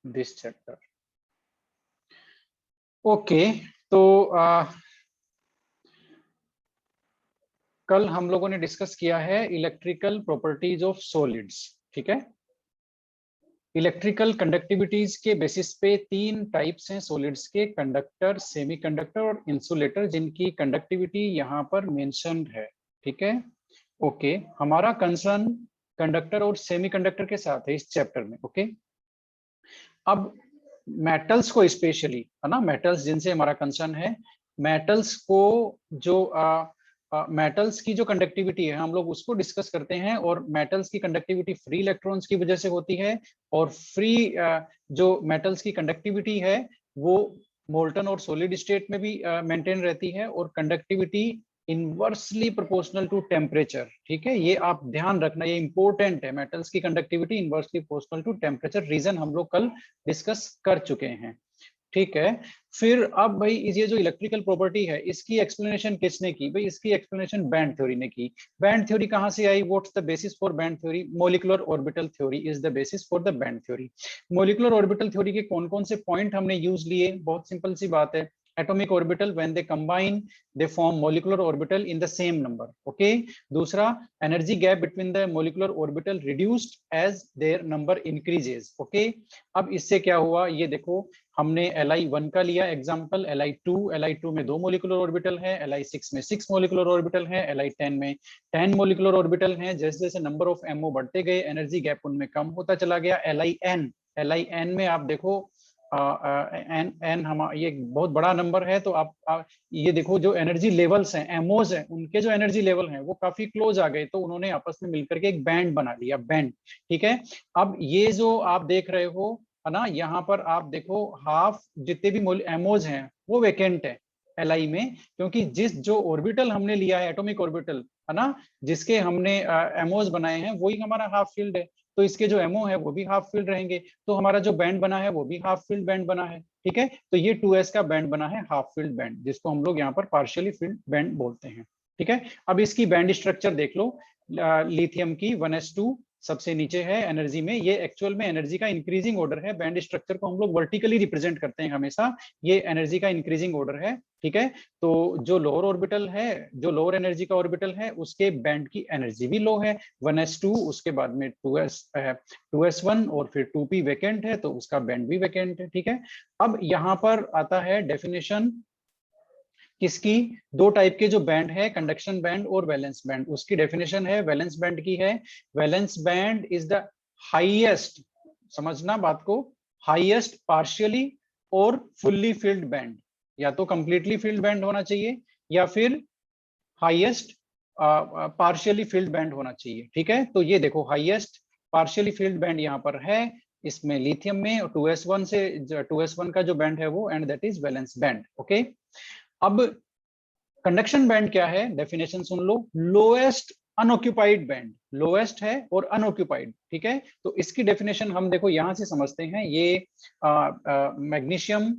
This chapter. Okay, तो कल हम लोगों ने डिस्कस किया है इलेक्ट्रिकल प्रॉपर्टीज ऑफ सॉलिड्स। ठीक है, इलेक्ट्रिकल कंडक्टिविटीज के बेसिस पे तीन टाइप्स हैं सॉलिड्स के, कंडक्टर, सेमीकंडक्टर और इंसुलेटर, जिनकी कंडक्टिविटी यहाँ पर मेंशन्ड है। ठीक है, ओके, हमारा कंसर्न कंडक्टर और सेमीकंडक्टर के साथ है इस चैप्टर में। ओके, अब मेटल्स को स्पेशली, है ना, मेटल्स जिनसे हमारा कंसर्न है, मेटल्स को जो मेटल्स की जो कंडक्टिविटी है हम लोग उसको डिस्कस करते हैं। और मेटल्स की कंडक्टिविटी फ्री इलेक्ट्रॉन्स की वजह से होती है, और फ्री जो मेटल्स की कंडक्टिविटी है वो मोल्टन और सॉलिड स्टेट में भी मेंटेन रहती है, और conductivity inversely proportional to temperature. ठीक है, ये आप ध्यान रखना, ये इंपॉर्टेंट है, मेटल्स की conductivity inversely proportional to temperature. Reason हम लोग कल डिस्कस कर चुके हैं। ठीक है, फिर अब भाई ये जो इलेक्ट्रिकल प्रॉपर्टी है इसकी एक्सप्लेनेशन किसने की? भाई इसकी एक्सप्लेनेशन बैंड थ्योरी ने की। बैंड थ्योरी कहां से आई? What's the basis for band theory? Molecular orbital theory is the basis for the band theory. Molecular orbital theory के कौन कौन से पॉइंट हमने यूज लिए? बहुत सिंपल सी बात है, atomic orbital when they combine they form molecular orbital in the same number. Okay, दूसरा, energy gap between the molecular orbital reduced as their number increases. Okay, अब इससे क्या हुआ ये देखो, हमने Li1 का लिया एग्जांपल, Li2 में 2 मोलिकुलर ऑर्बिटल है, Li6 में 6 मोलिकुलर ऑर्बिटल है, Li10 में 10 मोलिकुलर ऑर्बिटल हैं। जैसे जैसे नंबर ऑफ MO बढ़ते गए एनर्जी गैप उनमें कम होता चला गया। Lin में आप देखो एन एन हम ये एक बहुत बड़ा नंबर है, तो आप ये देखो जो एनर्जी लेवल्स हैं, एमओज हैं, उनके जो एनर्जी लेवल हैं वो काफी क्लोज आ गए, तो उन्होंने आपस में मिलकर के एक बैंड बना लिया, बैंड। ठीक है, अब ये जो आप देख रहे हो है ना, यहाँ पर आप देखो हाफ जितने भी एमओज हैं वो वेकेंट है Li में, क्योंकि जिस जो ऑर्बिटल हमने लिया है एटॉमिक ऑर्बिटल, है ना, जिसके हमने एमओज बनाए हैं वही हमारा हाफ फील्ड है, तो इसके जो एमओ है वो भी हाफ फील्ड रहेंगे, तो हमारा जो बैंड बना है वो भी हाफ फील्ड बैंड बना है। ठीक है, तो ये 2s का बैंड बना है, हाफ फील्ड बैंड, जिसको हम लोग यहाँ पर पार्शियली फील्ड बैंड बोलते हैं। ठीक है, अब इसकी बैंड स्ट्रक्चर देख लो, लिथियम की 1s2 सबसे नीचे है एनर्जी में, ये एक्चुअल में एनर्जी का इंक्रीजिंग ऑर्डर है। बैंड स्ट्रक्चर को हम लोग वर्टिकली रिप्रेजेंट करते हैं हमेशा, ये एनर्जी का इंक्रीजिंग ऑर्डर है। ठीक है, तो जो लोअर ऑर्बिटल है, जो लोअर एनर्जी का ऑर्बिटल है उसके बैंड की एनर्जी भी लो है, 1s2, उसके बाद में 2s1 और फिर 2p वैकेंट है, तो उसका बैंड भी वैकेंट है। ठीक है, अब यहाँ पर आता है डेफिनेशन किसकी? दो टाइप के जो बैंड है, कंडक्शन बैंड और वैलेंस बैंड, उसकी डेफिनेशन है वैलेंस बैंड की है, valence band is the highest, समझना बात को, हाईएस्ट पार्शियली और फुल्ली फिल्ड बैंड, या तो कंप्लीटली फिल्ड बैंड होना चाहिए या फिर हाईएस्ट पार्शियली फिल्ड बैंड होना चाहिए। ठीक है, तो ये देखो हाईएस्ट पार्शियली फिल्ड बैंड यहाँ पर है इसमें लिथियम में, 2s1 से 2s1 का जो बैंड है वो, and that is valence band. Okay, अब कंडक्शन बैंड क्या है? डेफिनेशन सुन लो, लोएस्ट अनऑक्यूपाइड बैंड, लोएस्ट है और अनऑक्यूपाइड। ठीक है, तो इसकी डेफिनेशन हम देखो यहां से समझते हैं, ये मैग्नीशियम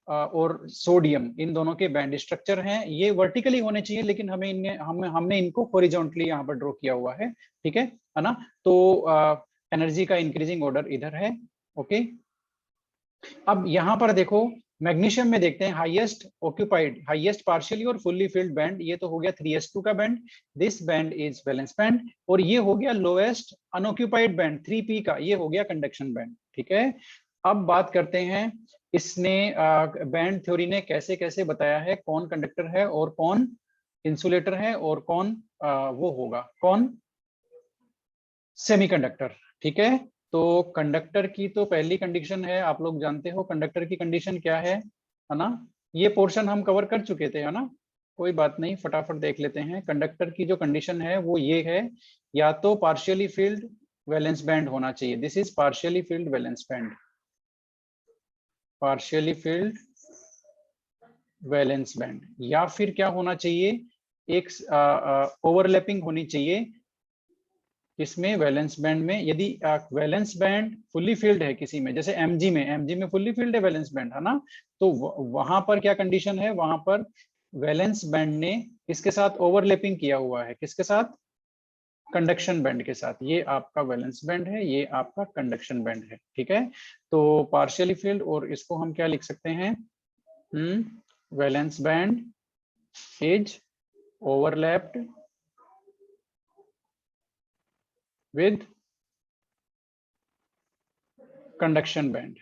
और सोडियम इन दोनों के बैंड स्ट्रक्चर हैं, ये वर्टिकली होने चाहिए, लेकिन हमने इनको हॉरिजॉन्टली यहाँ पर ड्रॉ किया हुआ है। ठीक है ना, तो एनर्जी का इंक्रीजिंग ऑर्डर इधर है। ओके, अब यहाँ पर देखो मैग्नीशियम में देखते हैं हाईएस्ट ऑक्यूपाइड, हाईएस्ट पार्शियली और फुल्ली फिल्ड बैंड, ये तो हो गया 3s2 का band, this band is valence band, और ये हो गया लोएस्ट अनऑक्यूपाइड बैंड 3p का, ये हो गया कंडक्शन बैंड। ठीक है, अब बात करते हैं इसने बैंड थ्योरी ने कैसे कैसे बताया है कौन कंडक्टर है और कौन इंसुलेटर है और कौन वो होगा, कौन सेमीकंडक्टर। ठीक है, तो कंडक्टर की तो पहली कंडीशन है, आप लोग जानते हो कंडक्टर की कंडीशन क्या है ना, ये पोर्शन हम कवर कर चुके थे, है ना, कोई बात नहीं, फटाफट देख लेते हैं। कंडक्टर की जो कंडीशन है वो ये है, या तो पार्शियली फील्ड वैलेंस बैंड होना चाहिए, this is partially field valence band, partially field valence band, या फिर क्या होना चाहिए, एक ओवरलैपिंग होनी चाहिए इसमें वैलेंस बैंड में। यदि वैलेंस बैंड फुल्ली फील्ड है किसी में, जैसे एमजी में फुल्ली फील्ड है वैलेंस बैंड, है ना, तो वहां पर क्या कंडीशन है, वहां पर वैलेंस बैंड ने इसके साथ ओवरलैपिंग किया हुआ है, किसके साथ? कंडक्शन बैंड के साथ। ये आपका वैलेंस बैंड है, ये आपका कंडक्शन बैंड है, ठीक है। तो पार्शियली फील्ड, और इसको हम क्या लिख सकते हैं, valence band is overlapped with conduction band,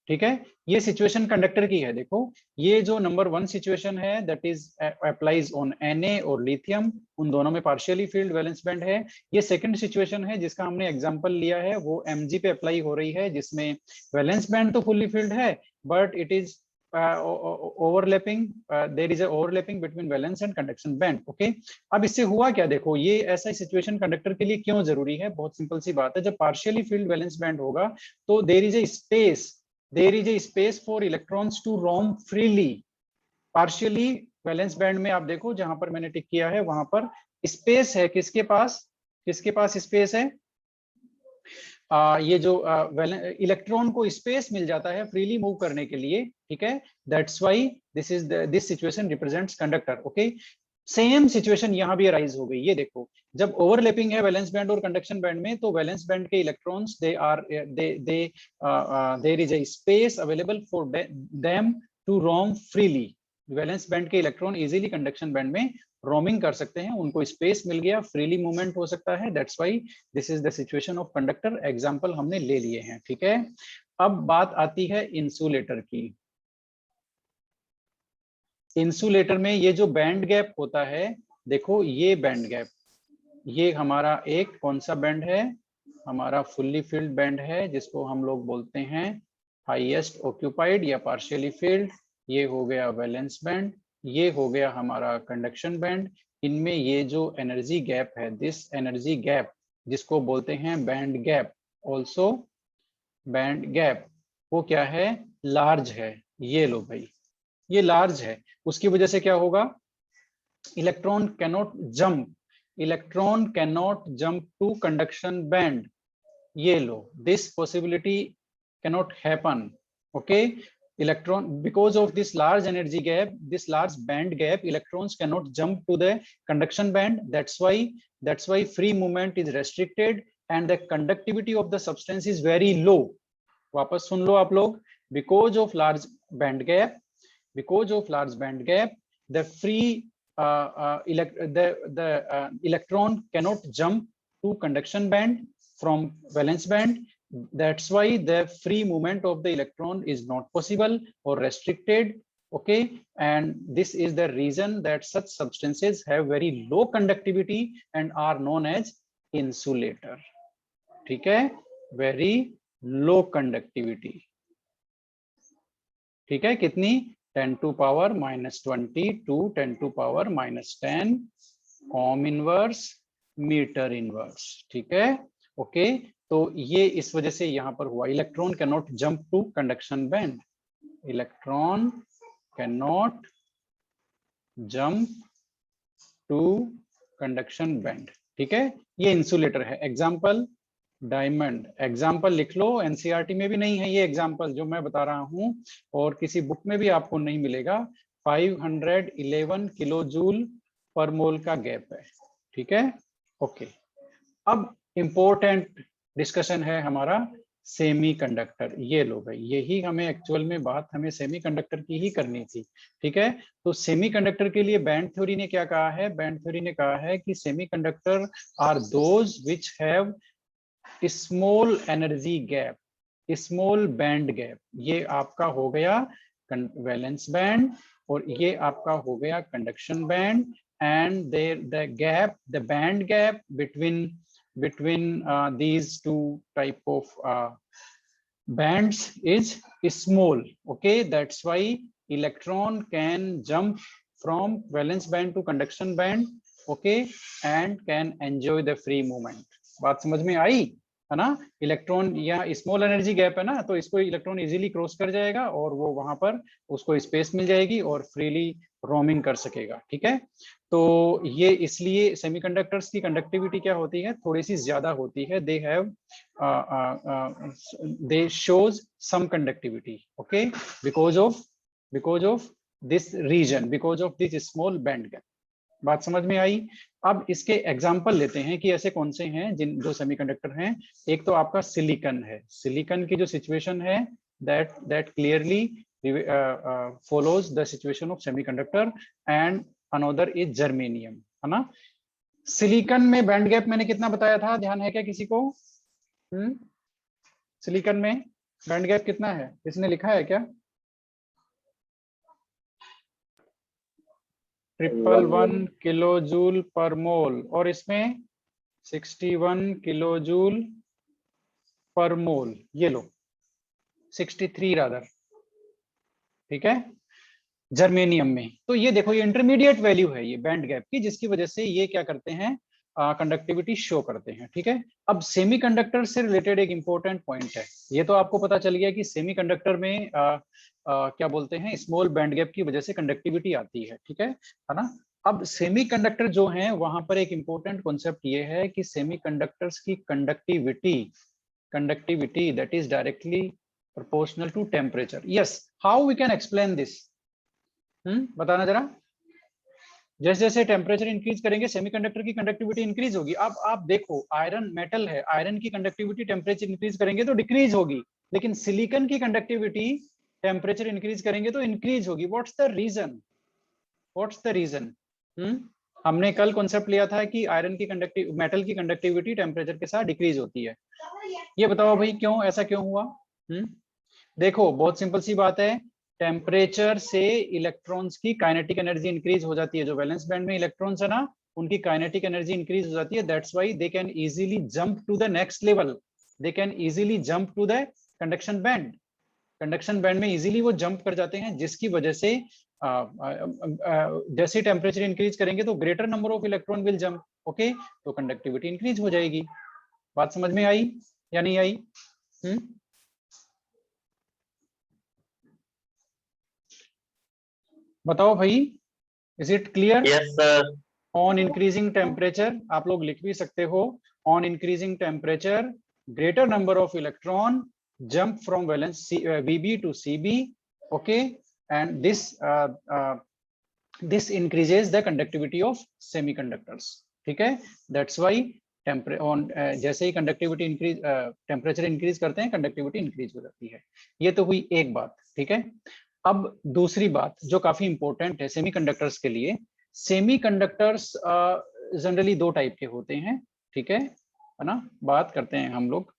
ठीक है। ये सिचुएशन कंडक्टर की है। देखो, ये जो नंबर 1 सिचुएशन है that is applies on Na और लिथियम, उन दोनों में पार्शियली फील्ड वैलेंस बैंड है। ये सेकंड सिचुएशन है जिसका हमने एग्जांपल लिया है, वो Mg पे अप्लाई हो रही है, जिसमें वैलेंस बैंड तो फुल्ली फील्ड है but it is overlapping, there is a overlapping between valence and conduction band, okay. अब इससे हुआ क्या, देखो ये ऐसा सिचुएशन कंडक्टर के लिए क्यों जरूरी है, बहुत सिंपल सी बात है। जब पार्शियली फील्ड वैलेंस बैंड होगा तो there is a space for electrons to roam freely। Partially valence band में आप देखो, जहां पर मैंने टिक किया है वहां पर स्पेस है, किसके पास स्पेस है, ये जो इलेक्ट्रॉन को स्पेस मिल जाता है फ्रीली मूव करने के लिए, ठीक है। That's why this situation represents conductor, okay. Same situation यहां भी अराइज हो गई। ये देखो, जब ओवरलैपिंग है वैलेंस बैंड और कंडक्शन बैंड में, तो वैलेंस बैंड के electrons there is a space available for them to roam freely. Valence band के इलेक्ट्रॉन इजीली कंडक्शन बैंड में रोमिंग कर सकते हैं, उनको स्पेस मिल गया, फ्रीली मूवमेंट हो सकता है। That's why this is the situation of conductor. Example हमने ले लिए हैं, ठीक है। अब बात आती है इंसुलेटर की। इंसुलेटर में ये जो बैंड गैप होता है, देखो ये बैंड गैप, ये हमारा एक कौन सा बैंड है, हमारा फुल्ली फिल्ड बैंड है, जिसको हम लोग बोलते हैं हाईएस्ट ऑक्यूपाइड या पार्शियली फिल्ड। ये हो गया वैलेंस बैंड, ये हो गया हमारा कंडक्शन बैंड। इनमें ये जो एनर्जी गैप है, दिस एनर्जी गैप जिसको बोलते हैं band gap, also band gap, वो क्या है, लार्ज है। ये लो भाई, ये लार्ज है। उसकी वजह से क्या होगा, electron cannot jump to conduction band. ये लो, this possibility cannot happen, okay. Electron, because of this large energy gap, this large band gap, electrons cannot jump to the conduction band. That's why free movement is restricted and the conductivity of the substance is very low. वापस सुन लो आप लोग, because of large band gap, the free electron cannot jump to conduction band from valence band. That's why the free movement of the electron is not possible or restricted, okay. And this is the reason that such substances have very low conductivity and are known as insulator, ठीक है, very low conductivity, ठीक है। कितनी, 10 to power -20 to 10 to power -10 ohm inverse metre inverse, ठीक है, okay. तो ये इस वजह से यहां पर हुआ, electron can not jump to conduction band, electron can not jump to conduction band, ठीक है। ये इंसुलेटर है। एग्जाम्पल डायमंड, एग्जाम्पल लिख लो, एनसीईआरटी में भी नहीं है ये एग्जाम्पल जो मैं बता रहा हूं, और किसी बुक में भी आपको नहीं मिलेगा। 511 किलो जूल पर मोल का गैप है, ठीक है, ओके। अब इंपॉर्टेंट डिस्कशन है हमारा सेमीकंडक्टर। ये लो भाई, यही हमें एक्चुअल में बात हमें सेमीकंडक्टर की ही करनी थी, ठीक है। तो सेमीकंडक्टर के लिए बैंड थ्योरी ने क्या कहा है, बैंड थ्योरी ने कहा है कि semiconductor are those which have small energy gap, small band gap. ये आपका हो गया वैलेंस बैंड और ये आपका हो गया conduction band, and the band gap between these two type of bands is small, okay. That's why electron can jump from valence band to conduction band, okay, and can enjoy the free movement। बात समझ में आई है ना। Electron यहाँ small energy gap है ना, तो इसको इलेक्ट्रॉन इजीली क्रॉस कर जाएगा और वो वहां पर उसको स्पेस मिल जाएगी और फ्रीली रोमिंग कर सकेगा, ठीक है। तो ये इसलिए सेमीकंडक्टर्स की कंडक्टिविटी क्या होती है, थोड़ी सी ज्यादा होती है। They shows some conductivity, okay, because of this reason, because of this small band gap, बात समझ में आई? अब इसके एग्जाम्पल लेते हैं कि ऐसे कौन से हैं जिन जो सेमीकंडक्टर हैं। एक तो आपका सिलिकॉन है। सिलिकॉन की जो सिचुएशन है that clearly follows the situation of semiconductor, and another is germanium, है ना। सिलिकॉन में बैंड गैप मैंने कितना बताया था, ध्यान है क्या किसी को? सिलिकॉन में बैंड गैप कितना है, इसने लिखा है क्या? 111 किलो जूल पर मोल, और इसमें 61 किलो जूल पर मोल, ये लो 63 रादर, ठीक है, जर्मेनियम में। तो ये देखो ये इंटरमीडिएट वैल्यू है ये बैंड गैप की, जिसकी वजह से ये क्या करते हैं, कंडक्टिविटी शो करते हैं, ठीक है। अब सेमीकंडक्टर से रिलेटेड एक इंपॉर्टेंट पॉइंट है, ये तो आपको पता चल गया कि सेमीकंडक्टर में क्या बोलते हैं, स्मॉल बैंड गैप की वजह से कंडक्टिविटी आती है, ठीक है ना। अब सेमीकंडक्टर जो है वहां पर एक इंपॉर्टेंट कॉन्सेप्ट ये है कि सेमीकंडक्टर्स की conductivity that is directly proportional to temperature. Yes, how we can explain this? बताना जरा। जैसे जैसे टेम्परेचर इंक्रीज करेंगे सेमीकंडक्टर की कंडक्टिविटी इंक्रीज होगी। अब आप देखो आयरन मेटल है, आयरन की कंडक्टिविटी टेम्परेचर इंक्रीज करेंगे तो डिक्रीज होगी, लेकिन सिलिकॉन की कंडक्टिविटी टेम्परेचर इंक्रीज करेंगे तो इंक्रीज होगी। What's the reason? What's the reason? हमने कल कॉन्सेप्ट लिया था कि आयरन की मेटल की कंडक्टिविटी टेम्परेचर के साथ डिक्रीज होती है। ये बताओ भाई क्यों, ऐसा क्यों हुआ? देखो बहुत सिंपल सी बात है, टेम्परेचर से इलेक्ट्रॉन्स की काइनेटिक एनर्जी इंक्रीज हो जाती है। जो वैलेंस बैंड में इलेक्ट्रॉन्स है ना, उनकी काइनेटिक एनर्जी इंक्रीज हो जाती है। That's why they can easily jump to the next level, they can easily jump to the conduction band. Conduction band में इजीली वो जंप कर जाते हैं, जिसकी वजह से जैसे टेम्परेचर इंक्रीज करेंगे तो greater number of electron will jump, okay, तो कंडक्टिविटी इंक्रीज हो जाएगी। बात समझ में आई या नहीं आई? बताओ भाई, is it clear? Yes sir. On increasing temperature, आप लोग लिख भी सकते हो, on increasing temperature greater number of electron jump from valence VB to CB, okay, and this increases the conductivity of semiconductors, ठीक है। That's why जैसे ही conductivity increase, temperature increase करते हैं कंडक्टिविटी इंक्रीज हो जाती है। ये तो हुई एक बात, ठीक है। अब दूसरी बात जो काफी इंपॉर्टेंट है सेमीकंडक्टर्स के लिए, सेमीकंडक्टर्स जनरली दो टाइप के होते हैं, ठीक है ना। बात करते हैं हम लोग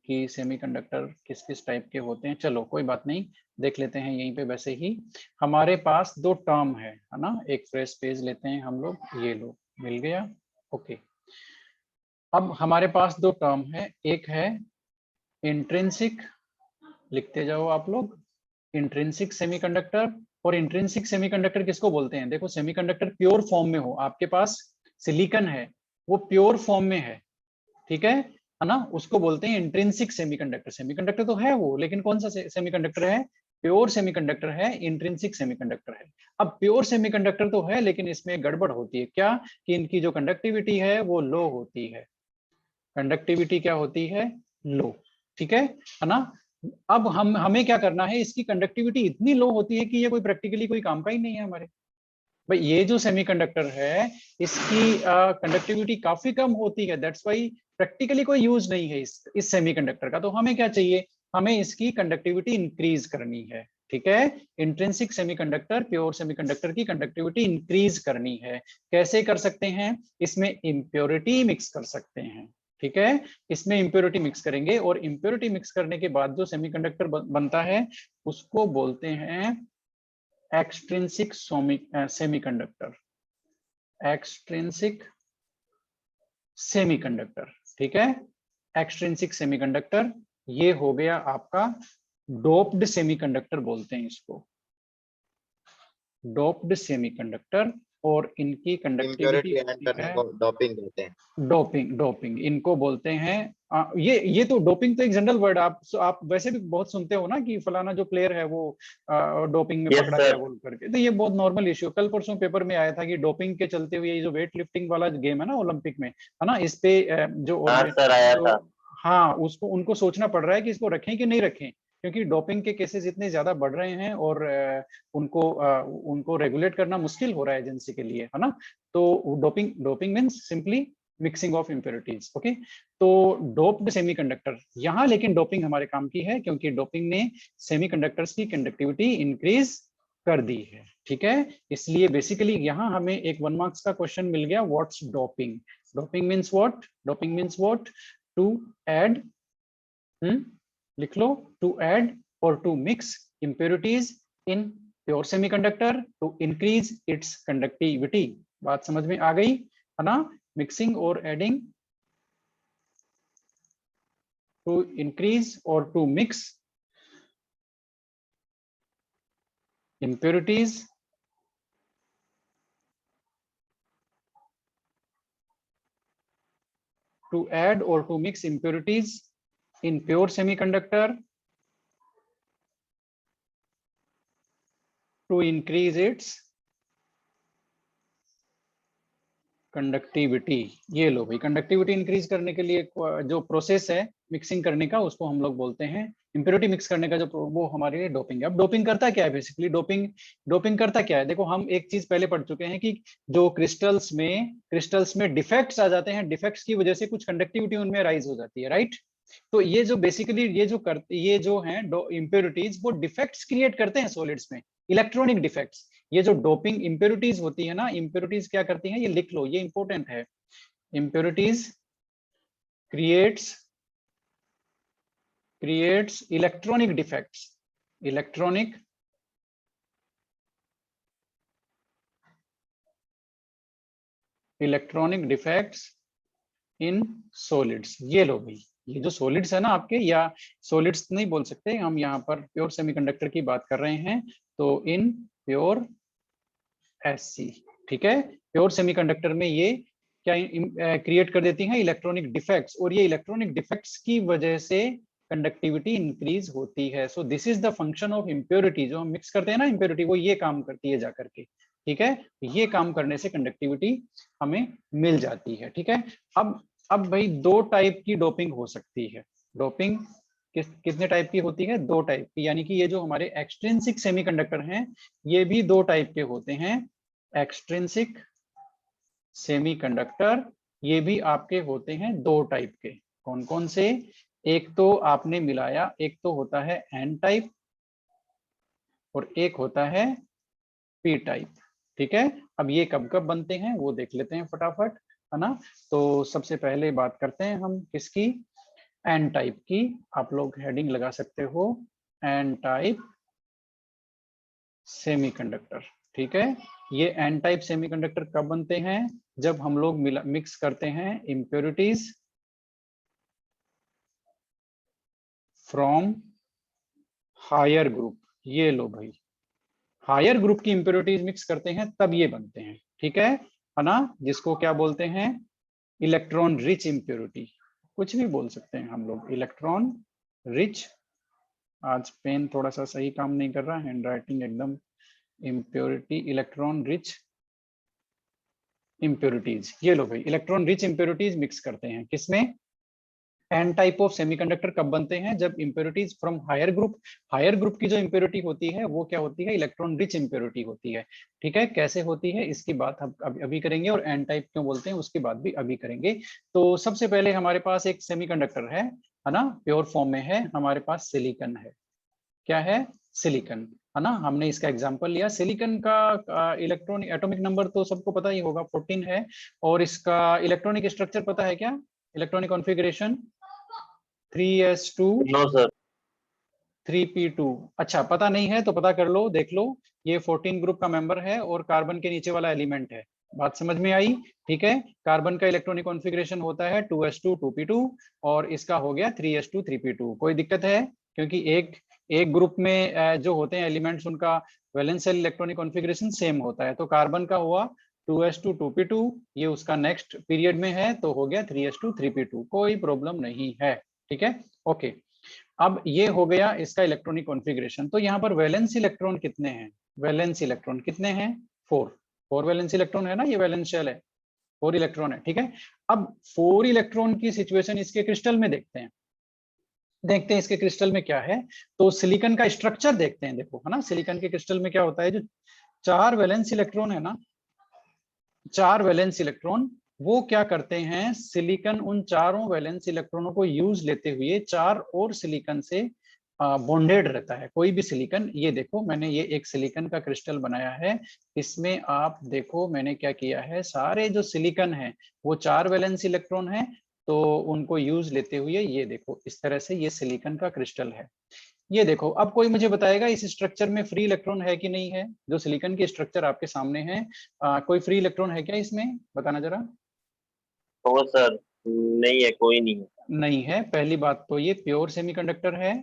कि सेमीकंडक्टर किस किस टाइप के होते हैं। चलो कोई बात नहीं, देख लेते हैं यहीं पे। वैसे ही हमारे पास दो टर्म है ना, एक फ्रेश पेज लेते हैं हम लोग, ये लो मिल गया, ओके। अब हमारे पास दो टर्म है, एक है इंट्रिंसिक, लिखते जाओ आप लोग, इंट्रिंसिक सेमीकंडक्टर। और इंट्रिंसिक सेमीकंडक्टर किसको बोलते हैं? देखो सेमीकंडक्टर प्योर फॉर्म में हो, आपके पास सिलिकॉन है वो प्योर फॉर्म में है, ठीक है ना, उसको बोलते हैं इंट्रिंसिक सेमीकंडक्टर। सेमीकंडक्टर तो है वो, लेकिन कौन सा सेमीकंडक्टर है? प्योर सेमीकंडक्टर है, इंट्रिंसिक सेमीकंडक्टर है। अब प्योर सेमीकंडक्टर तो है, लेकिन इसमें गड़बड़ होती है क्या, कि इनकी जो कंडक्टिविटी है वो लो होती है। कंडक्टिविटी क्या होती है? लो, ठीक है ना। अब हमें क्या करना है, इसकी कंडक्टिविटी इतनी लो होती है कि ये कोई प्रैक्टिकली कोई काम का ही नहीं है हमारे। भाई ये जो सेमीकंडक्टर है इसकी कंडक्टिविटी काफी कम होती है, दैट्स व्हाई प्रैक्टिकली कोई यूज नहीं है इस सेमीकंडक्टर का। तो हमें क्या चाहिए, हमें इसकी कंडक्टिविटी इंक्रीज करनी है, ठीक है। इंट्रिंसिक सेमीकंडक्टर, प्योर सेमीकंडक्टर की कंडक्टिविटी इंक्रीज करनी है। कैसे कर सकते हैं? इसमें इम्प्योरिटी मिक्स कर सकते हैं, ठीक है। इसमें इम्प्योरिटी मिक्स करेंगे, और इम्प्योरिटी मिक्स करने के बाद जो सेमीकंडक्टर बनता है उसको बोलते हैं एक्सट्रिंसिक सेमीकंडक्टर, एक्सट्रिंसिक सेमीकंडक्टर, ठीक है। एक्सट्रिंसिक सेमीकंडक्टर ये हो गया आपका डोप्ड सेमीकंडक्टर बोलते हैं इसको, डोप्ड सेमीकंडक्टर। और इनकी कंडक्टिविटी इम्प्योरिटी करने को डोपिंग कहते हैं। डोपिंग इनको बोलते हैं। ये तो डोपिंग तो एक जनरल वर्ड, आप वैसे भी बहुत सुनते हो ना कि फलाना जो प्लेयर है वो डोपिंग में पकड़ा गया बोल करके। तो ये बहुत नॉर्मल इश्यू, कल परसों पेपर में आया था कि डोपिंग के चलते हुए ये जो वेट लिफ्टिंग वाला गेम है ना ओलंपिक में, है ना, इस पे जो सर आया था। हाँ उसको उनको सोचना पड़ रहा है कि इसको रखें कि नहीं रखें, क्योंकि डोपिंग के केसेस इतने ज्यादा बढ़ रहे हैं और उनको रेगुलेट करना मुश्किल हो रहा है एजेंसी के लिए, है ना। तो doping means simply mixing of impurities. Okay, तो डोप्ड सेमीकंडक्टर, यहाँ लेकिन डोपिंग हमारे काम की है, क्योंकि डोपिंग ने सेमीकंडक्टर्स की कंडक्टिविटी इंक्रीज कर दी है। ठीक है, इसलिए बेसिकली यहाँ हमें एक 1 मार्क्स का क्वेश्चन मिल गया, what's doping. Doping means what? Doping means what? To add, लिख लो, टू ऐड और to mix impurities in pure semiconductor to increase its conductivity। बात समझ में आ गई, है ना। मिक्सिंग और एडिंग टू इंक्रीज और to mix impurities to add or to mix impurities in pure semiconductor to increase its conductivity. ये लो भाई, कंडक्टिविटी इंक्रीज करने के लिए जो प्रोसेस है मिक्सिंग करने का, उसको हम लोग बोलते हैं इम्प्योरिटी मिक्स करने का, जो वो हमारे लिए डोपिंग है। अब डोपिंग करता क्या है बेसिकली? डोपिंग करता क्या है? देखो, हम एक चीज पहले पढ़ चुके हैं कि जो क्रिस्टल्स में डिफेक्ट्स आ जाते हैं, डिफेक्ट्स की वजह से कुछ कंडक्टिविटी उनमें राइज हो जाती है, राइट। तो ये जो बेसिकली ये जो हैं इम्प्योरिटीज, वो डिफेक्ट्स क्रिएट करते हैं सॉलिड्स में, इलेक्ट्रॉनिक डिफेक्ट्स। ये जो डोपिंग इम्प्योरिटीज होती है ना, इम्प्योरिटीज क्या करती हैं, ये लिख लो, ये इंपॉर्टेंट है। Impurities creates electronic defects, electronic defects in solids. ये लो भाई, ये जो सॉलिड्स है ना आपके, या सॉलिड्स नहीं बोल सकते हम, यहाँ पर प्योर सेमीकंडक्टर की बात कर रहे हैं, तो इन प्योर SC, ठीक है। प्योर सेमीकंडक्टर में ये क्या क्रिएट कर देती हैं? इलेक्ट्रॉनिक डिफेक्ट्स, और ये इलेक्ट्रॉनिक डिफेक्ट्स की वजह से कंडक्टिविटी इंक्रीज होती है। So this is the function of impurity. जो हम मिक्स करते हैं ना इम्प्योरिटी, वो ये काम करती है जाकर के, ठीक है। ये काम करने से कंडक्टिविटी हमें मिल जाती है, ठीक है। अब भाई 2 टाइप की डोपिंग हो सकती है। डोपिंग कितने टाइप की होती है? 2 टाइप की, यानी कि ये जो हमारे एक्सट्रिंसिक सेमीकंडक्टर हैं, ये भी 2 टाइप के होते हैं। एक्सट्रिंसिक सेमीकंडक्टर ये भी आपके होते हैं 2 टाइप के। कौन कौन से? एक तो आपने मिलाया, एक तो होता है एन टाइप और एक होता है पी टाइप, ठीक है। अब ये कब कब बनते हैं वो देख लेते हैं फटाफट, है ना। तो सबसे पहले बात करते हैं हम किसकी? एन टाइप की। आप लोग हेडिंग लगा सकते हो, एन टाइप सेमीकंडक्टर, ठीक है। ये एन टाइप सेमीकंडक्टर कब बनते हैं? जब हम लोग मिक्स करते हैं इम्प्योरिटीज फ्रॉम हायर ग्रुप। ये लो भाई, हायर ग्रुप की इम्प्योरिटीज मिक्स करते हैं तब ये बनते हैं, ठीक है ना। जिसको क्या बोलते हैं? इलेक्ट्रॉन रिच इम्प्योरिटी, कुछ भी बोल सकते हैं हम लोग, इलेक्ट्रॉन रिच। आज पेन थोड़ा सा सही काम नहीं कर रहा, हैंड राइटिंग एकदम। इम्प्योरिटी, इलेक्ट्रॉन रिच इम्प्योरिटीज, ये लो भाई, इलेक्ट्रॉन रिच इम्प्योरिटीज मिक्स करते हैं किसमें? एन टाइप ऑफ सेमीकंडक्टर कब बनते हैं? जब impurities from higher group, higher group की जो इम्प्योरिटी होती है वो क्या होती है? इलेक्ट्रॉन रिच इम्प्योरिटी होती है, ठीक है। कैसे होती है इसकी बात हम अभी करेंगे, और एन टाइप क्यों बोलते हैं उसकी बात भी अभी करेंगे। तो सबसे पहले हमारे पास एक सेमीकंडक्टर है ना, प्योर फॉर्म में है, हमारे पास सिलिकॉन है। क्या है? सिलिकॉन, है ना। हमने इसका एग्जांपल लिया। सिलिकॉन का इलेक्ट्रॉनिक एटॉमिक नंबर तो सबको पता ही होगा, 14 है। और इसका इलेक्ट्रॉनिक स्ट्रक्चर पता है क्या? Electronic configuration 3s2 no sir. 3p2। अच्छा, पता नहीं है तो पता कर लो, देख लो। ये 14 ग्रुप का मेंबर है और कार्बन के नीचे वाला एलिमेंट है। बात समझ में आई? ठीक है। कार्बन का इलेक्ट्रॉनिक कॉन्फ़िगरेशन होता है 2s2 2p2, और इसका हो गया 3s2 3p2। कोई दिक्कत है? क्योंकि एक ग्रुप में जो होते हैं एलिमेंट्स, उनका वैलेंस इलेक्ट्रॉनिक कॉन्फ़िगरेशन सेम होता है। तो कार्बन का हुआ 2s2 2p2, ये उसका नेक्स्ट पीरियड में है तो हो गया 3s2 3p2। कोई प्रॉब्लम नहीं है, ठीक है, ओके। अब ये हो गया इसका इलेक्ट्रॉनिक कॉन्फ़िगरेशन। तो यहाँ पर वैलेंस इलेक्ट्रॉन कितने हैं? वैलेंस इलेक्ट्रॉन कितने हैं? 4 वैलेंस इलेक्ट्रॉन है ना, ये वैलेंस शेल है, 4 इलेक्ट्रॉन है, ठीक है। अब 4 इलेक्ट्रॉन की सिचुएशन इसके क्रिस्टल में देखते हैं। देखते हैं इसके क्रिस्टल में क्या है। तो सिलिकॉन का स्ट्रक्चर देखते हैं, देखो है ना, सिलिकॉन के क्रिस्टल में क्या होता है, जो 4 वैलेंस इलेक्ट्रॉन है ना, 4 वैलेंस इलेक्ट्रॉन, वो क्या करते हैं, सिलिकॉन उन चारों वैलेंस इलेक्ट्रॉनों को यूज लेते हुए 4 और सिलिकॉन से बॉन्डेड रहता है। कोई भी सिलिकॉन, ये देखो मैंने ये एक सिलिकॉन का क्रिस्टल बनाया है, इसमें आप देखो मैंने क्या किया है, सारे जो सिलिकॉन है वो 4 वैलेंस इलेक्ट्रॉन है, तो उनको यूज लेते हुए ये देखो इस तरह से ये सिलिकॉन का क्रिस्टल है। ये देखो, अब कोई मुझे बताएगा इस स्ट्रक्चर में फ्री इलेक्ट्रॉन है कि नहीं है, जो सिलिकॉन की स्ट्रक्चर आपके सामने है, कोई फ्री इलेक्ट्रॉन है क्या इसमें, बताना जरा। तो सर नहीं है, कोई नहीं है। नहीं है, पहली बात तो ये प्योर सेमीकंडक्टर है,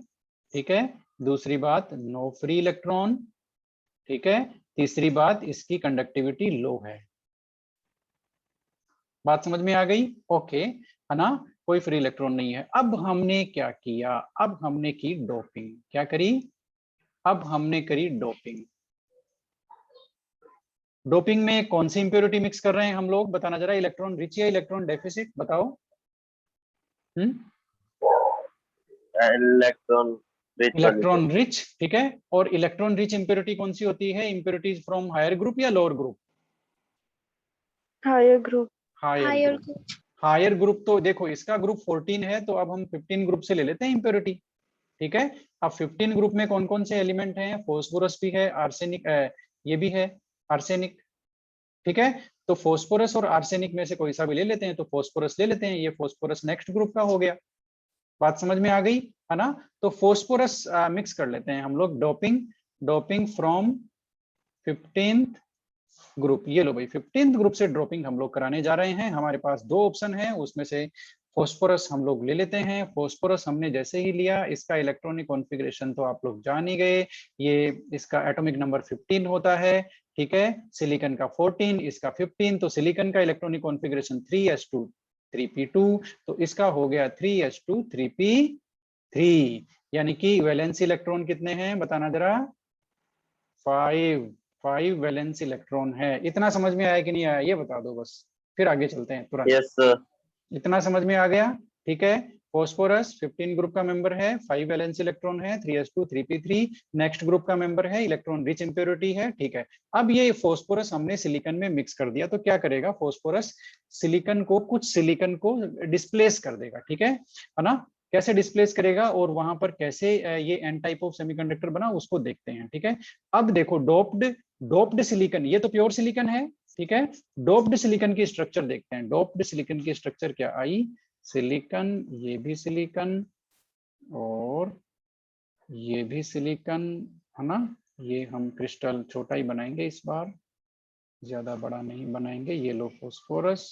ठीक है। दूसरी बात, नो फ्री इलेक्ट्रॉन, ठीक है। तीसरी बात, इसकी कंडक्टिविटी लो है। बात समझ में आ गई, ओके है ना, कोई फ्री इलेक्ट्रॉन नहीं है। अब हमने क्या किया, अब हमने की डोपिंग, क्या करी, अब हमने करी डोपिंग। डोपिंग में कौन सी इंप्योरिटी मिक्स कर रहे हैं हम लोग, बताना जरा, इलेक्ट्रॉन रिच या इलेक्ट्रॉन डेफिसिट, बताओ। इलेक्ट्रॉन रिच वाली। इलेक्ट्रॉन रिच, ठीक है। और इलेक्ट्रॉन रिच इंप्योरिटी कौन सी होती है, इंप्योरिटीज फ्रॉम हायर ग्रुप या lower group, higher group. Higher group. Higher group तो देखो इसका ग्रुप 14 है, तो अब हम 15 ग्रुप से ले लेते हैं इंप्योरिटी, ठीक है। अब 15 ग्रुप में कौन कौन से एलिमेंट हैं, फोस्फोरस भी है, आर्सेनिक ये भी है, आर्सेनिक, ठीक है। तो फोस्फोरस और आर्सेनिक में से कोई सा भी ले लेते हैं, तो फोस्फोरस ले लेते हैं, ये फोस्फोरस नेक्स्ट ग्रुप का हो गया। बात समझ में आ गई है ना। तो फोस्फोरस मिक्स कर लेते हैं हम लोग, doping, doping from 15th group. ये लो भाई, 15th ग्रुप से ड्रॉपिंग हम लोग कराने जा रहे हैं। हमारे पास 2 ऑप्शन है, उसमें से फोस्फोरस हम लोग ले लेते हैं। फोस्फोरस हमने जैसे ही लिया, इसका इलेक्ट्रॉनिक कॉन्फ़िगरेशन तो आप लोग जान ही गए, ये इसका एटॉमिक नंबर 15 होता है, ठीक है। सिलिकॉन का 14, इसका 15, तो सिलिकॉन का इलेक्ट्रॉनिक कॉन्फ़िगरेशन 3s2 3p2, तो इसका हो गया 3s2 3p3, यानी कि वैलेंस इलेक्ट्रॉन कितने हैं, बताना जरा, 5 वैलेंस इलेक्ट्रॉन है। इतना समझ में आया कि नहीं आया, ये बता दो बस, फिर आगे चलते हैं तुरंत। Yes sir. इतना समझ में आ गया, ठीक है। फोस्फोरस 15 ग्रुप का मेंबर है, 5 वैलेंस इलेक्ट्रॉन है, 3s2 3p3, नेक्स्ट ग्रुप का मेंबर है, इलेक्ट्रॉन रिच इंप्योरिटी है, ठीक है। अब ये फोस्फोरस हमने सिलिकॉन में मिक्स कर दिया, तो क्या करेगा फोस्फोरस, सिलिकॉन को, कुछ सिलिकॉन को डिस्प्लेस कर देगा, ठीक है ना। कैसे डिस्प्लेस करेगा और वहां पर कैसे ये एन टाइप ऑफ सेमीकंडक्टर बना, उसको देखते हैं, ठीक है। अब देखो डोप्ड सिलिकॉन, ये तो प्योर सिलिकॉन है, ठीक है। डोप्ड सिलिकॉन की स्ट्रक्चर देखते हैं, डोप्ड सिलिकॉन की स्ट्रक्चर क्या आई, सिलिकॉन, ये भी सिलिकॉन और ये भी सिलिकॉन, है ना। ये हम क्रिस्टल छोटा ही बनाएंगे इस बार, ज्यादा बड़ा नहीं बनाएंगे। ये लो फोस्फोरस,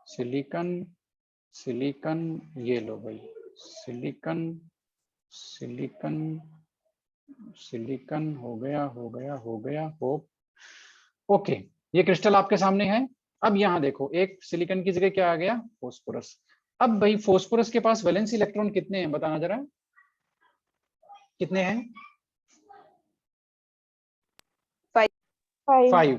सिलिकॉन, सिलिकॉन, ये लो भाई सिलिकॉन, सिलिकॉन, सिलिकॉन, हो गया हो गया हो गया, होप, ओके। ये क्रिस्टल आपके सामने है। अब यहाँ देखो, एक सिलिकॉन की जगह क्या आ गया, फोस्फोरस। अब भाई फोस्फोरस के पास वैलेंस इलेक्ट्रॉन कितने हैं, बताना जरा, कितने हैं, 5।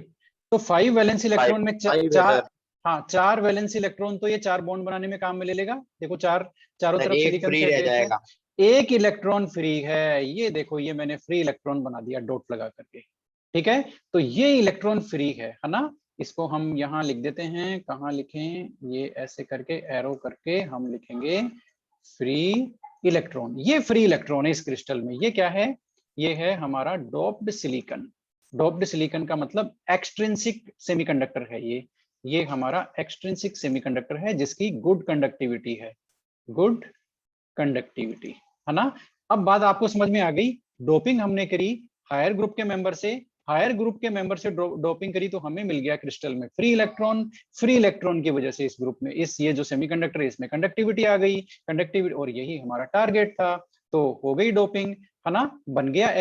तो 5 वैलेंस इलेक्ट्रॉन में चार, हाँ 4 वैलेंस इलेक्ट्रॉन, तो ये 4 बॉन्ड बनाने में काम में ले लेगा। देखो चारों तरफ सिलिकॉन फ्री से रह अटैच है, जाएगा। एक इलेक्ट्रॉन फ्री है, ये देखो ये मैंने फ्री इलेक्ट्रॉन बना दिया डॉट लगा करके, ठीक है। तो ये इलेक्ट्रॉन फ्री है ना। इसको हम यहाँ लिख देते हैं, कहाँ लिखें, ये ऐसे करके एरो करके हम लिखेंगे फ्री इलेक्ट्रॉन। ये फ्री इलेक्ट्रॉन है इस क्रिस्टल में, ये क्या है, ये है हमारा डोप्ड सिलिकॉन। डोप्ड सिलिकॉन का मतलब एक्सट्रिंसिक सेमीकंडक्टर है ये हमारा एक्सट्रिंसिक सेमीकंडक्टर है, जिसकी गुड कंडक्टिविटी है, गुड कंडक्टिविटी, है ना। अब बात आपको समझ में आ गई, डोपिंग हमने करी हायर ग्रुप के मेंबर से, हायर ग्रुप के मेंबर से डोपिंग करी, तो हमें मिल गया क्रिस्टल में फ्री इलेक्ट्रॉन। फ्री इलेक्ट्रॉन की वजह से इस ग्रुप में, इस ये जो सेमीकंडक्टर है इसमें कंडक्टिविटी आ गई, कंडक्टिविटी, और यही हमारा टारगेट था, तो हो गई डोपिंग, है ना। बन गया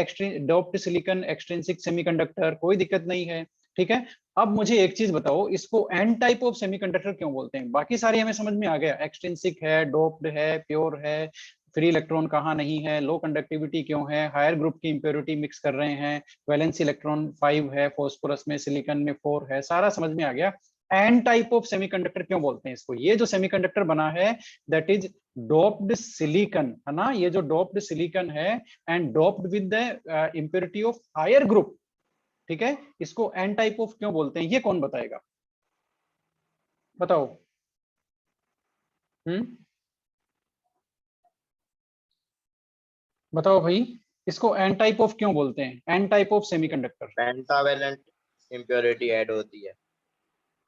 डोप्ड सिलिकॉन एक्सट्रिंसिक सेमीकंडक्टर, कोई दिक्कत नहीं है, ठीक है। अब मुझे एक चीज बताओ, इसको एन टाइप ऑफ सेमीकंडक्टर क्यों बोलते हैं, बाकी सारे हमें समझ में आ गया, एक्सट्रिंसिक है, डोप्ड है, प्योर है, फ्री इलेक्ट्रॉन कहाँ नहीं है, लो कंडक्टिविटी क्यों है, हायर ग्रुप की इंप्योरिटी मिक्स कर रहे हैं, वैलेंस इलेक्ट्रॉन 5 है फोस्फोरस में, सिलिकॉन में 4 है, सारा समझ में आ गया। एन टाइप ऑफ सेमीकंडक्टर क्यों बोलते हैं इसको? ये जो सेमीकंडक्टर बना है दैट इज डोप्ड सिलिकॉन, है ना, ये जो डोप्ड सिलिकॉन है and doped with the impurity of higher group, ठीक है, इसको एन टाइप ऑफ क्यों बोलते हैं? ये कौन बताएगा, बताओ। बताओ भाई, इसको एन टाइप ऑफ क्यों बोलते हैं? N type of semiconductor. Pentavalent impurity add होती है।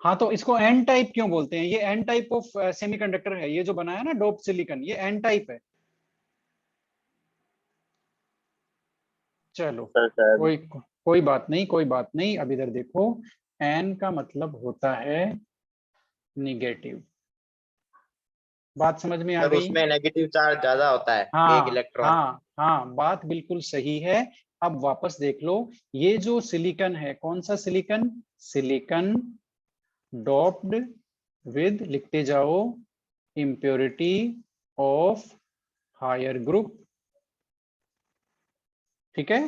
हाँ, तो इसको एन टाइप क्यों बोलते हैं? ये एन टाइप ऑफ सेमीकंडक्टर है, ये जो बना है ना डोप सिलिकॉन, ये एन टाइप है। चलो सर शायद कोई कोई बात नहीं, कोई बात नहीं। अब इधर देखो, एन का मतलब होता है निगेटिव। बात समझ में आ सर गई? उसमें नेगेटिव चार्ज ज्यादा होता है, एक हाँ इलेक्ट्रॉन। हाँ हाँ, बात बिल्कुल सही है। अब वापस देख लो, ये जो सिलिकॉन है, कौन सा सिलिकॉन? सिलिकॉन डोप्ड विद, लिखते जाओ, impurity ऑफ हायर ग्रुप, ठीक है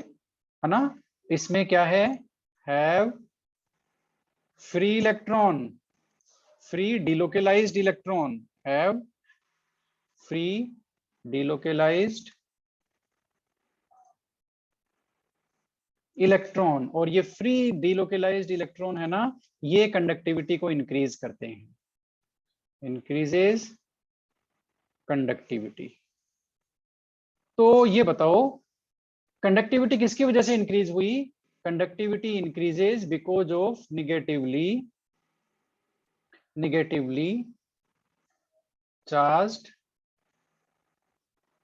ना? इसमें क्या है? Have free electron, free delocalised electron, have free delocalised electron. और ये फ्री डिलोकेलाइज्ड इलेक्ट्रॉन है ना, ये कंडक्टिविटी को इंक्रीज करते हैं, इंक्रीजेस कंडक्टिविटी। तो ये बताओ, कंडक्टिविटी किसकी वजह से इंक्रीज हुई? Conductivity increases because of negatively charged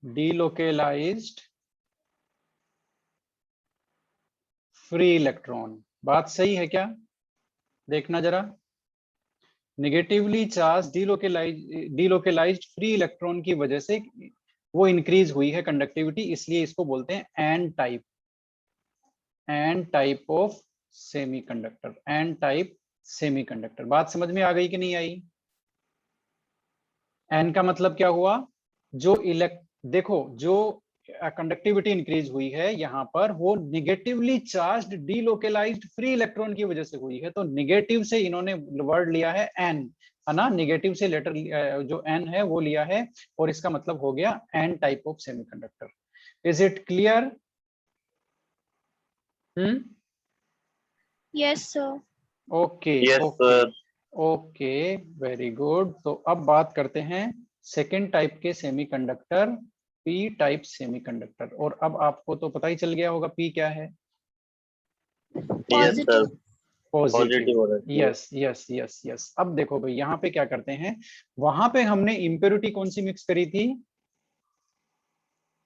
delocalized free electron. बात सही है क्या? देखना जरा, नेगेटिवली चार्ज डिलोकेलाइज्ड फ्री इलेक्ट्रॉन की वजह से वो इंक्रीज हुई है कंडक्टिविटी, इसलिए इसको बोलते हैं N type of semiconductor, N type semiconductor. बात समझ में आ गई कि नहीं आई? एन का मतलब क्या हुआ? जो देखो, जो कंडक्टिविटी इंक्रीज हुई है यहाँ पर, वो निगेटिवली चार्ज्ड डीलोकेलाइज्ड फ्री इलेक्ट्रॉन की वजह से हुई है। तो निगेटिव से इन्होंने वर्ड लिया है एन, है ना, निगेटिव से लेटर जो एन है वो लिया है, और इसका मतलब हो गया N type of semiconductor. Is it clear? Yes sir. Okay yes okay sir. Okay, very good. तो अब बात करते हैं सेकेंड टाइप के सेमीकंडक्टर, पी टाइप सेमीकंडक्टर। और अब आपको तो पता ही चल गया होगा पी क्या है। Yes sir. पॉजिटिव। हो रहा है। Yes yes yes yes. अब देखो भाई, यहाँ पे क्या करते हैं, वहां पे हमने इम्प्योरिटी कौन सी मिक्स करी थी?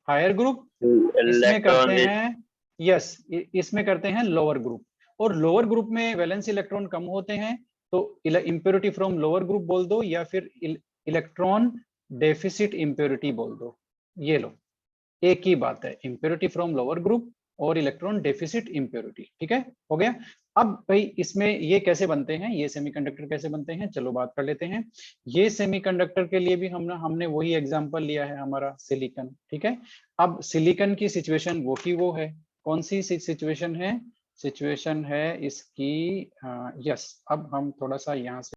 Higher group. इसमें करते इलेक्ट्रॉनिक। हैं, यस, इसमें करते हैं लोअर ग्रुप। और लोअर ग्रुप में वैलेंस इलेक्ट्रॉन कम होते हैं, तो इम्प्योरिटी फ्रॉम लोअर ग्रुप बोल दो, या फिर इलेक्ट्रॉन डेफिसिट इम्प्योरिटी बोल दो। ये लो, एक ही बात है, इम्प्योरिटी फ्रॉम लोअर ग्रुप और इलेक्ट्रॉन डेफिसिट इम्प्योरिटी, ठीक है, हो गया। अब भाई इसमें ये कैसे बनते हैं, ये सेमीकंडक्टर कैसे बनते हैं, चलो बात कर लेते हैं। ये सेमीकंडक्टर के लिए भी हमने वही एग्जांपल लिया है, हमारा सिलिकॉन, ठीक है। अब सिलिकॉन की सिचुएशन वो की वो है, कौन सी सिचुएशन है? सिचुएशन है इसकी, यस, अब हम थोड़ा सा यहाँ से